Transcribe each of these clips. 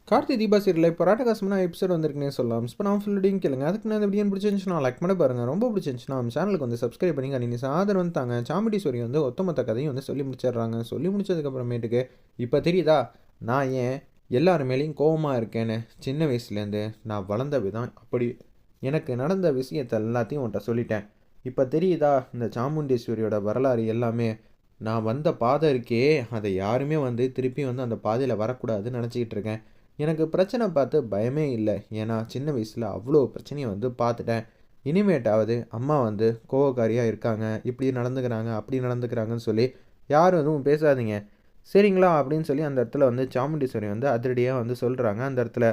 Karthi Deepa serial இப்போ ராட்டகாசமான episode வந்திருக்குன்னே சொல்லலாம். இப்போ நான் ஃபுல்லையும் கேளுங்க. அதுக்கு நான் இந்த வீடியோ பிடிச்சிருந்துச்சுன்னா லைக் பண்ண பாருங்கள். ரொம்ப பிடிச்சிருந்துச்சுன்னா நம்ம சேனலுக்கு வந்து சப்ஸ்கிரைப் பண்ணி கண்டினியூஸ் ஆதரவு வந்து தாங்க. சாமுண்டி சூரி வந்து ஒத்தமொத்த கதையும் வந்து சொல்லி முடிச்சிடுறாங்க. சொல்லி முடிச்சதுக்கப்புறமேட்டுக்கு இப்போ தெரியுதா நான் ஏன் எல்லார் மேலேயும் கோபமாக இருக்கேன்னு. சின்ன வயசுலேருந்து நான் வளர்ந்த விதம் அப்படி எனக்கு நடந்த விஷயத்தை எல்லாத்தையும் உன்ட்ட சொல்லிட்டேன். இப்போ தெரியுதா இந்த சாமுண்டீஸ்வரியோட வரலாறு எல்லாமே. நான் வந்த பாதை இருக்கே அதை யாருமே வந்து திருப்பி வந்து அந்த பாதையில் வரக்கூடாதுன்னு நினச்சிக்கிட்டு இருக்கேன். எனக்கு பிரச்சனை பார்த்து பயமே இல்லை. ஏன்னா சின்ன வயசில் அவ்வளோ பிரச்சனையை வந்து பார்த்துட்டேன். இனிமேட்டாவது அம்மா வந்து கோவக்காரியாக இருக்காங்க, இப்படி நடந்துக்கிறாங்க அப்படி நடந்துக்கிறாங்கன்னு சொல்லி யாரும் எதுவும் பேசாதீங்க சரிங்களா அப்படின்னு சொல்லி அந்த இடத்துல வந்து சாமுண்டீஸ்வரி வந்து அதிரடியாக வந்து சொல்கிறாங்க. அந்த இடத்துல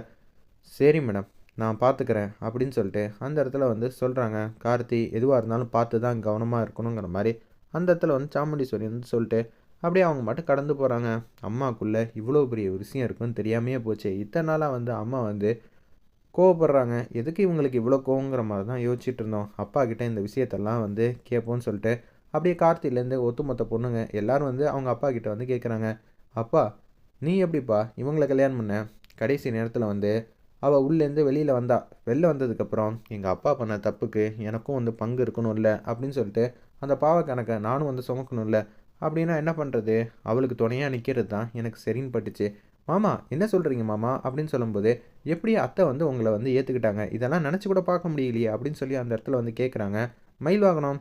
சரி மேடம் நான் பார்த்துக்கிறேன் அப்படின்னு சொல்லிட்டு அந்த இடத்துல வந்து சொல்கிறாங்க. கார்த்தி எதுவாக இருந்தாலும் பார்த்து தான் கவனமாக இருக்கணுங்கிற மாதிரி அந்த இடத்துல வந்து சாமுண்டீஸ்வரி வந்து சொல்லிட்டு அப்படியே அவங்க மட்டும் கடந்து போகிறாங்க. அம்மாக்குள்ளே இவ்வளோ பெரிய ஒரு விஷயம் இருக்குன்னு தெரியாமையே போச்சு. இத்தனை நாளாக வந்து அம்மா வந்து கோவப்படுறாங்க. எதுக்கு இவங்களுக்கு இவ்வளோ கோவங்கிற மாதிரி தான் யோசிச்சுட்டு இருந்தோம். அப்பா கிட்டே இந்த விஷயத்தெல்லாம் வந்து கேட்போன்னு சொல்லிட்டு அப்படியே கார்த்திலேருந்து ஒத்துமொத்த பொண்ணுங்க எல்லோரும் வந்து அவங்க அப்பா கிட்டே வந்து கேட்குறாங்க. அப்பா நீ எப்படிப்பா இவங்களை கல்யாணம் பண்ண? கடைசி நேரத்தில் வந்து அவள் உள்ளேருந்து வெளியில் வந்தா. வெளில வந்ததுக்கப்புறம் எங்கள் அப்பா பண்ண தப்புக்கு எனக்கும் வந்து பங்கு இருக்கணும் இல்லை அப்படின்னு சொல்லிட்டு அந்த பாவ கணக்கை நானும் வந்து சுமக்கணும் இல்லை அப்படின்னா என்ன பண்ணுறது? அவளுக்கு துணையாக நிற்கிறது தான் எனக்கு சரின்னு பட்டுச்சு. மாமா என்ன சொல்கிறீங்க மாமா அப்படின்னு சொல்லும்போது எப்படி அத்தை வந்து உங்களை வந்து ஏற்றுக்கிட்டாங்க? இதெல்லாம் நினச்சி கூட பார்க்க முடியலையே அப்படின்னு சொல்லி அந்த இடத்துல வந்து கேட்குறாங்க. மயில் வாகனம்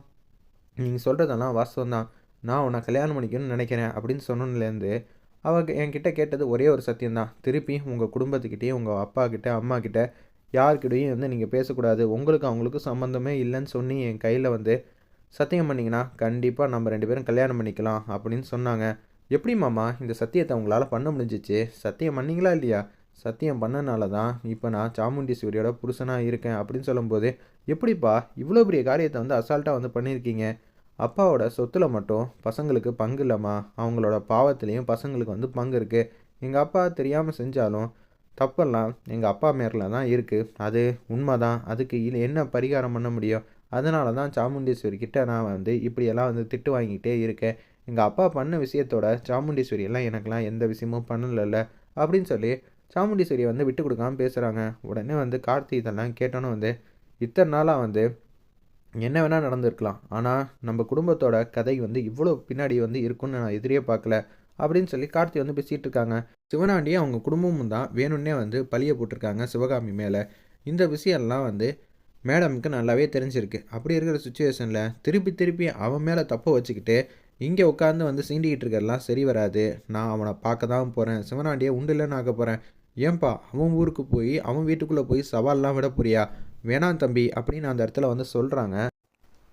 நீங்கள் சொல்கிறதெல்லாம் வாஸ்தவம் தான். நான் உன்னை கல்யாணம் பண்ணிக்கணும்னு நினைக்கிறேன் அப்படின்னு சொன்னோன்லேருந்து அவள் என்கிட்ட கேட்டது ஒரே ஒரு சத்தியம்தான். திருப்பி உங்கள் குடும்பத்துக்கிட்டேயும் உங்கள் அப்பா கிட்ட அம்மா கிட்ட யார்கிட்டையும் வந்து நீங்கள் பேசக்கூடாது. உங்களுக்கு அவங்களுக்கும் சம்மந்தமே இல்லைன்னு சொல்லி என் கையில் வந்து சத்தியம் பண்ணிங்கன்னா கண்டிப்பாக நம்ம 2 பேரும் கல்யாணம் பண்ணிக்கலாம் அப்படின்னு சொன்னாங்க. எப்படி மாமா இந்த சத்தியத்தை உங்களால் பண்ண முடிஞ்சிச்சு? சத்தியம் பண்ணீங்களா இல்லையா? சத்தியம் பண்ணனால தான் இப்போ நான் சாமுண்டீஸ்வரியோட புருஷனாக இருக்கேன் அப்படின்னு சொல்லும்போது எப்படிப்பா இவ்வளோ பெரிய காரியத்தை வந்து அசால்ட்டாக வந்து பண்ணியிருக்கீங்க? அப்பாவோட சொத்துல மட்டும் பசங்களுக்கு பங்கு இல்லைம்மா. அவங்களோட பாவத்துலேயும் பசங்களுக்கு வந்து பங்கு இருக்குது. எங்கள் அப்பா தெரியாமல் செஞ்சாலும் தப்பெல்லாம் எங்கள் அப்பா மேரில் தான் இருக்குது. அது உண்மை தான். அதுக்கு என்ன பரிகாரம் பண்ண முடியும்? அதனால தான் சாமுண்டீஸ்வரி கிட்ட நான் வந்து இப்படியெல்லாம் வந்து திட்டு வாங்கிக்கிட்டே இருக்கேன். எங்கள் அப்பா பண்ண விஷயத்தோட சாமுண்டீஸ்வரி எல்லாம் எனக்கெல்லாம் எந்த விஷயமும் பண்ணலைல்ல அப்படின்னு சொல்லி சாமுண்டீஸ்வரியை வந்து விட்டு கொடுக்காம பேசுகிறாங்க. உடனே வந்து கார்த்தி இதெல்லாம் கேட்டோன்னு வந்து இத்தனை நாளாக வந்து என்ன வேணால் நடந்திருக்கலாம். ஆனால் நம்ம குடும்பத்தோட கதை வந்து இவ்வளோ பின்னாடி வந்து இருக்குன்னு நான் எதிரியே பார்க்கல அப்படின்னு சொல்லி கார்த்தி வந்து பேசிகிட்டு இருக்காங்க. சிவனாண்டியும் அவங்க குடும்பமும் தான் வேணும்னே வந்து பழிய போட்டிருக்காங்க சிவகாமி மேலே. இந்த விஷயம்லாம் வந்து மேடமுக்கு நல்லாவே தெரிஞ்சிருக்கு. அப்படி இருக்கிற சுச்சுவேஷனில் திருப்பி திருப்பி அவன் மேலே தப்பை வச்சுக்கிட்டு இங்கே உட்காந்து வந்து சீண்டிக்கிட்டு இருக்கிறதெல்லாம் சரி வராது. நான் அவனை பார்க்க தான் போகிறேன். சிவனாண்டியை உண்டில்லன்னு ஆக்க போகிறேன். ஏன்பா அவன் ஊருக்கு போய் அவன் வீட்டுக்குள்ளே போய் சவால்லாம் விட போறியா? வேணாம் தம்பி அப்படின்னு அந்த இடத்துல வந்து சொல்கிறாங்க.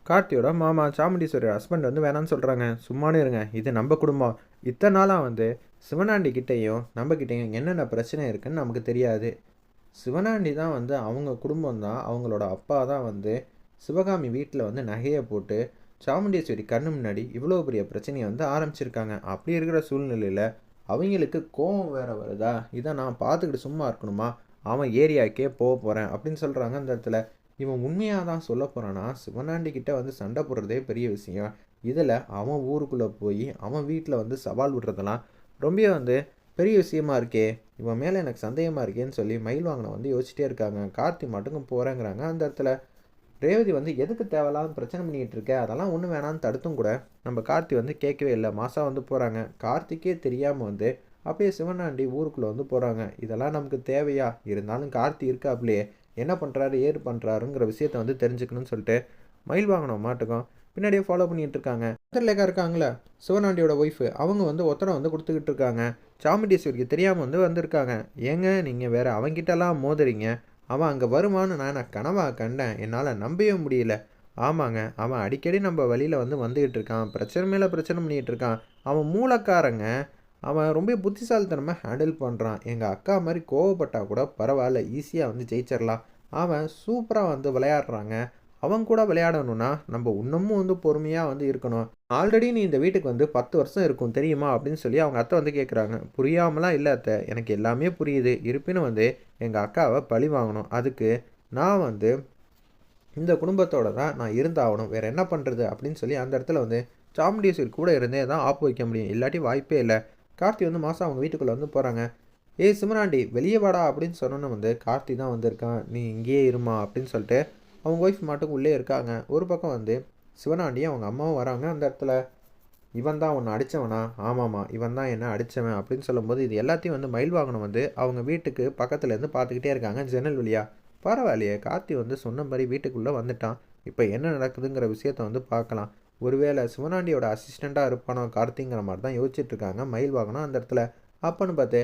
கார்த்தியோட மாமா சாமுண்டீஸ்வரி ஹஸ்பண்ட் வந்து வேணான்னு சொல்கிறாங்க. சும்மானே இருங்க, இது நம்ம குடும்பம். இத்தனை நாளாக வந்து சிவனாண்டி கிட்டேயும் நம்ம கிட்டேயும் என்னென்ன பிரச்சனை இருக்குன்னு நமக்கு தெரியாது. சிவனாண்டி தான் வந்து அவங்க குடும்பம் தான், அவங்களோட அப்பா தான் வந்து சிவகாமி வீட்டில் வந்து நகையை போட்டு சாமுண்டீஸ்வரி கண்ணு முன்னாடி இவ்வளோ பெரிய பிரச்சனையை வந்து ஆரம்பிச்சிருக்காங்க. அப்படி இருக்கிற சூழ்நிலையில் அவங்களுக்கு கோபம் வேற வருதா? இதை நான் பார்த்துக்கிட்டு சும்மா இருக்கணுமா? அவன் ஏரியாக்கே போக போகிறேன் அப்படின்னு சொல்கிறாங்க. அந்த இடத்துல இவன் உண்மையாக தான் சொல்ல போகிறான்னா சிவனாண்டி கிட்ட வந்து சண்டை போடுறதே பெரிய விஷயம். இதில் அவன் ஊருக்குள்ளே போய் அவன் வீட்டில் வந்து சவால் விடுறதெல்லாம் ரொம்ப வந்து பெரிய விஷயமா இருக்கே. இவன் மேலே எனக்கு சந்தேகமாக இருக்கேன்னு சொல்லி மயில் வாங்கின வந்து யோசிச்சிட்டே இருக்காங்க. கார்த்தி மட்டும் போகிறேங்கிறாங்க. அந்த இடத்துல ரேவதி வந்து எதுக்கு தேவையில்லாம பிரச்சனை பண்ணிகிட்டு இருக்க, அதெல்லாம் ஒன்றும் வேணான்னு தடுத்தும் கூட நம்ம கார்த்தி வந்து கேட்கவே இல்லை. மாதம் வந்து போகிறாங்க. கார்த்திக்கே தெரியாமல் வந்து அப்படியே சிவனாண்டி ஊருக்குள்ளே வந்து போகிறாங்க. இதெல்லாம் நமக்கு தேவையா? இருந்தாலும் கார்த்தி இருக்காப்லையே என்ன பண்ணுறாரு ஏது பண்ணுறாருங்கிற விஷயத்த வந்து தெரிஞ்சுக்கணும்னு சொல்லிட்டு மயில் வாங்கினோம் மாட்டுக்கும் பின்னாடியே ஃபாலோ பண்ணிகிட்டு இருக்காங்க. லேக்கா இருக்காங்களே சிவனாண்டியோட ஒய்ஃபு, அவங்க வந்து ஒத்தனை வந்து கொடுத்துக்கிட்டு இருக்காங்க. சாமுண்டீஸ்வரிக்கு தெரியாமல் வந்து வந்திருக்காங்க. ஏங்க நீங்கள் வேறு அவங்கிட்டலாம் மோதுறீங்க? அவன் அங்கே வருவான்னு நான் கனவாக கண்டேன். என்னால் நம்பவே முடியல. ஆமாங்க, அவன் அடிக்கடி நம்ம வழியில் வந்து வந்துக்கிட்டு இருக்கான். பிரச்சனை மேலே பிரச்சனை பண்ணிகிட்டு இருக்கான். அவன் மூலக்காரங்க. அவன் ரொம்ப புத்திசாலித்தனமாக ஹேண்டில் பண்ணுறான். எங்கள் அக்கா மாதிரி கோவப்பட்டால் கூட பரவாயில்ல, ஈஸியாக வந்து ஜெயிச்சிடலாம். அவன் சூப்பராக வந்து விளையாடுறாங்க. அவன் கூட விளையாடணும்னா நம்ம இன்னமும் வந்து பொறுமையாக வந்து இருக்கணும். ஆல்ரெடி நீ இந்த வீட்டுக்கு வந்து 10 வருஷம் இருக்கும் தெரியுமா அப்படின்னு சொல்லி அவங்க அத்தை வந்து கேட்குறாங்க. புரியாமலாம் இல்லை அத்தை, எனக்கு எல்லாமே புரியுது. இருப்பினும் வந்து எங்கள் அக்காவை பழி வாங்கணும். அதுக்கு நான் வந்து இந்த குடும்பத்தோட தான் நான் இருந்தாகணும். வேறு என்ன பண்ணுறது அப்படின்னு சொல்லி அந்த இடத்துல வந்து சாமுண்டீஸ்வரி கூட இருந்தே தான் ஆப்பு வைக்க முடியும். இல்லாட்டி வாய்ப்பே இல்லை. கார்த்தி வந்து மாதம் அவங்க வீட்டுக்குள்ளே வந்து போகிறாங்க. ஏய் சிம்ராண்டி வெளியே வாடா அப்படின்னு சொன்னோன்னே வந்து கார்த்தி தான் வந்திருக்கான். நீ இங்கேயே இருமா அப்படின்னு சொல்லிட்டு அவங்க ஒய்ஃப் மட்டும் உள்ளே இருக்காங்க. ஒரு பக்கம் வந்து சிவனாண்டியும் அவங்க அம்மாவும் வராங்க. அந்த இடத்துல இவன் தான் உன்னை அடித்தவனா? ஆமாம்மா இவன் தான் என்ன அடித்தவன் அப்படின்னு சொல்லும்போது இது எல்லாத்தையும் வந்து மயில் வாகனம் வந்து அவங்க வீட்டுக்கு பக்கத்துலேருந்து பார்த்துக்கிட்டே இருக்காங்க ஜன்னல் வழியா. பரவாயில்லையே கார்த்தி வந்து சொன்ன மாதிரி வீட்டுக்குள்ளே வந்துட்டான். இப்போ என்ன நடக்குதுங்கிற விஷயத்த வந்து பார்க்கலாம். ஒருவேளை சிவனாண்டியோட அசிஸ்டண்ட்டாக இருப்பானோ கார்த்திங்கிற மாதிரி தான் யோசிச்சுட்டு இருக்காங்க மயில் வாகனம் அந்த இடத்துல. அப்போன்னு பார்த்து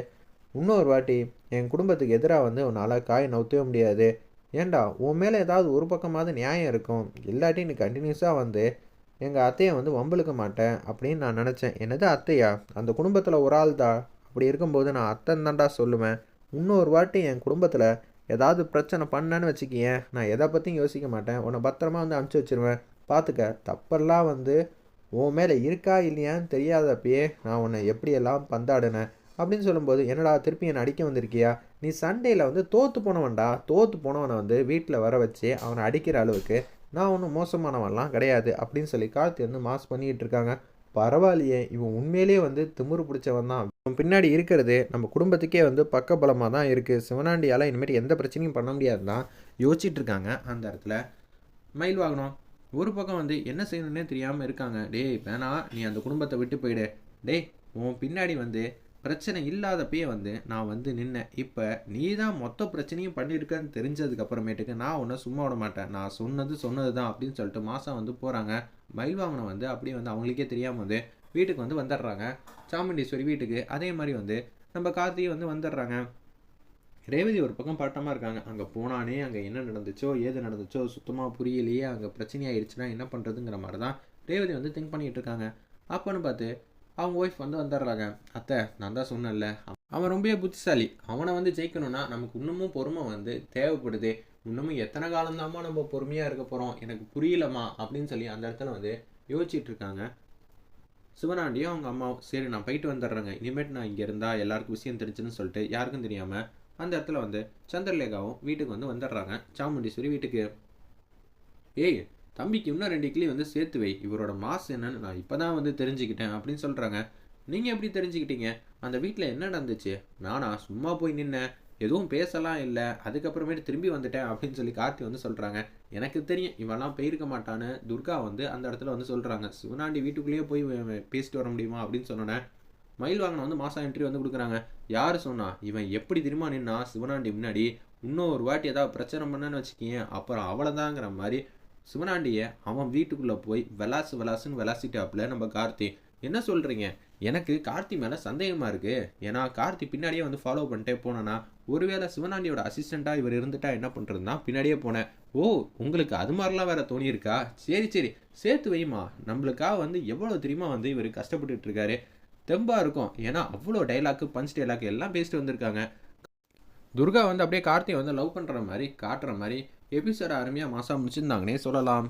இன்னொரு வாட்டி என் குடும்பத்துக்கு எதிராக வந்து உன்னால் காய் நவுத்தவே முடியாது. ஏன்டா உன் மேலே ஏதாவது ஒரு பக்கமாவது நியாயம் இருக்கும். இல்லாட்டி நீ கண்டினியூஸாக வந்து எங்கள் அத்தையை வந்து வம்பிழுக்க மாட்டேன் அப்படின்னு நான் நினச்சேன். என்னது அத்தையா? அந்த குடும்பத்தில் ஒரு ஆள் தான். அப்படி இருக்கும்போது நான் அத்தைன்னு தான்டா சொல்லுவேன். இன்னொரு வாட்டி என் குடும்பத்தில் ஏதாவது பிரச்சனை பண்ணேன்னு வச்சுக்கியேன், நான் எதை பற்றியும் யோசிக்க மாட்டேன். உன்னை பத்திரமா வந்து அனுப்பிச்சி வச்சிருவேன். பார்த்துக்க. தப்பெல்லாம் வந்து உன் மேலே இருக்கா இல்லையான்னு தெரியாதப்பயே நான் உன்னை எப்படியெல்லாம் பந்தாடினேன் அப்படின்னு சொல்லும்போது, என்னடா திருப்பி என்னை அடிக்க வந்திருக்கியா? நீ சண்டேயில் வந்து தோற்று போனவன்டா. தோற்று போனவனை வந்து வீட்டில் வர வச்சு அவனை அடிக்கிற அளவுக்கு நான் ஒன்றும் மோசமானவன்லாம் கிடையாது அப்படின்னு சொல்லி கார்த்தி வந்து மாஸ் பண்ணிக்கிட்டு இருக்காங்க. பரவாயில்லையே இவன் உண்மையிலேயே வந்து திமிரு பிடிச்சவன் தான். இவன் பின்னாடி இருக்கிறது நம்ம குடும்பத்துக்கே வந்து பக்கபலமாக தான் இருக்குது. சிவனாண்டியால் இனிமேட்டு எந்த பிரச்சனையும் பண்ண முடியாது தான் யோசிச்சுட்டு இருக்காங்க அந்த இடத்துல மயில் வாகனம். ஒரு பக்கம் வந்து என்ன செய்யணுன்னே தெரியாமல் இருக்காங்க. டேய் வேணா நீ அந்த குடும்பத்தை விட்டு போயிடு. டேய் உன் பின்னாடி வந்து பிரச்சனை இல்லாதப்பயே வந்து நான் வந்து நின்னேன். இப்போ நீ தான் மொத்த பிரச்சனையும் பண்ணியிருக்கன்னு தெரிஞ்சதுக்கு அப்புறமேட்டுக்கு நான் உன்னை சும்மா விட மாட்டேன். நான் சொன்னது சொன்னது தான் அப்படின்னு சொல்லிட்டு மாதம் வந்து போகிறாங்க. மயில் வாகனம் வந்து அப்படியே வந்து அவங்களுக்கே தெரியாமல் வந்து வீட்டுக்கு வந்து வந்துடுறாங்க. சாமுண்டீஸ்வரி வீட்டுக்கு. அதே மாதிரி வந்து நம்ம கார்த்திகை வந்து வந்துடுறாங்க. ரேவதி ஒரு பக்கம் பட்டமாக இருக்காங்க. அங்கே போனானே அங்கே என்ன நடந்துச்சோ ஏது நடந்துச்சோ சுத்தமாக புரியலையே. அங்கே பிரச்சனையாயிடுச்சுன்னா என்ன பண்ணுறதுங்கிற மாதிரி தான் ரேவதி வந்து திங்க் பண்ணிகிட்டு இருக்காங்க. அப்போன்னு பார்த்து அவங்க ஒய்ஃப் வந்து வந்துடுறாங்க. அத்தை நான் தான் சொன்னேன்ல அவன் ரொம்பவே புத்திசாலி. அவனை வந்து ஜெயிக்கணும்னா நமக்கு இன்னமும் பொறுமை வந்து தேவைப்படுது. இன்னமும் எத்தனை காலந்தாமா நம்ம பொறுமையாக இருக்க போகிறோம் எனக்கு புரியலம்மா அப்படின்னு சொல்லி அந்த இடத்துல வந்து யோசிச்சுட்டு இருக்காங்க சிவனாண்டியும் அவங்க அம்மாவும். சரி நான் போயிட்டு வந்துடுறேங்க. இனிமேட்டு நான் இங்கே இருந்தால் எல்லாருக்கும் விஷயம் தெரிஞ்சுன்னு சொல்லிட்டு யாருக்கும் தெரியாமல் அந்த இடத்துல வந்து சந்திரலேகாவும் வீட்டுக்கு வந்து வந்துடுறாங்க. சாமுண்டீஸ்வரி வீட்டுக்கு. ஏய் தம்பிக்கு இன்னும் 2 இட்லி வந்து சேர்த்து வை. இவரோட மாஸ் என்னன்னு நான் இப்போ தான் வந்து தெரிஞ்சுக்கிட்டேன் அப்படின்னு சொல்கிறாங்க. நீங்கள் எப்படி தெரிஞ்சுக்கிட்டீங்க? அந்த வீட்டில் என்ன நடந்துச்சு? நானா சும்மா போய் நின்னேன். எதுவும் பேசலாம் இல்லை. அதுக்கப்புறமேட்டு திரும்பி வந்துட்டேன் அப்படின்னு சொல்லி கார்த்தி வந்து சொல்கிறாங்க. எனக்கு தெரியும் இவெல்லாம் போயிருக்க மாட்டான்னு துர்கா வந்து அந்த இடத்துல வந்து சொல்கிறாங்க. சிவனாண்டி வீட்டுக்குள்ளேயே போய் பேசிட்டு வர முடியுமா அப்படின்னு சொன்னோன்னே மயில் வாங்கின வந்து மாதம் என்ட்ரி வந்து கொடுக்குறாங்க. யார் சொன்னா? இவன் எப்படி தெரியுமா நின்னா சிவனாண்டி முன்னாடி இன்னொரு வாட்டி ஏதாவது பிரச்சனை பண்ணன்னு வச்சுக்கிங்க அப்புறம் அவ்வளோதாங்கிற மாதிரி சிவனாண்டியை அவன் வீட்டுக்குள்ளே போய் விளாசுன்னு விளாசிட்டாப்புல நம்ம கார்த்தி. என்ன சொல்கிறீங்க? எனக்கு கார்த்தி மேலே சந்தேகமாக இருக்குது. ஏன்னா கார்த்தி பின்னாடியே வந்து ஃபாலோ பண்ணிட்டே போனேன்னா ஒருவேளை சிவனாண்டியோட அசிஸ்டண்ட்டாக இவர் இருந்துட்டா என்ன பண்ணுறதுனா பின்னாடியே போனேன். ஓ உங்களுக்கு அது மாதிரிலாம் வேற தோணியிருக்கா? சரி சரி சேர்த்து வைமா. நம்மளுக்காக வந்து எவ்வளோ தெரியுமா வந்து இவர் கஷ்டப்பட்டுட்டு இருக்காரு. தெம்பாக இருக்கும். ஏன்னா அவ்வளோ டைலாக்கு பஞ்ச் டைலாக் எல்லாம் பேசிட்டு வந்திருக்காங்க. துர்கா வந்து அப்படியே கார்த்தியை வந்து லவ் பண்ணுற மாதிரி காட்டுற மாதிரி எபிசோட அருமையாக மாசாக முடிச்சிருந்தாங்கன்னே சொல்லலாம்.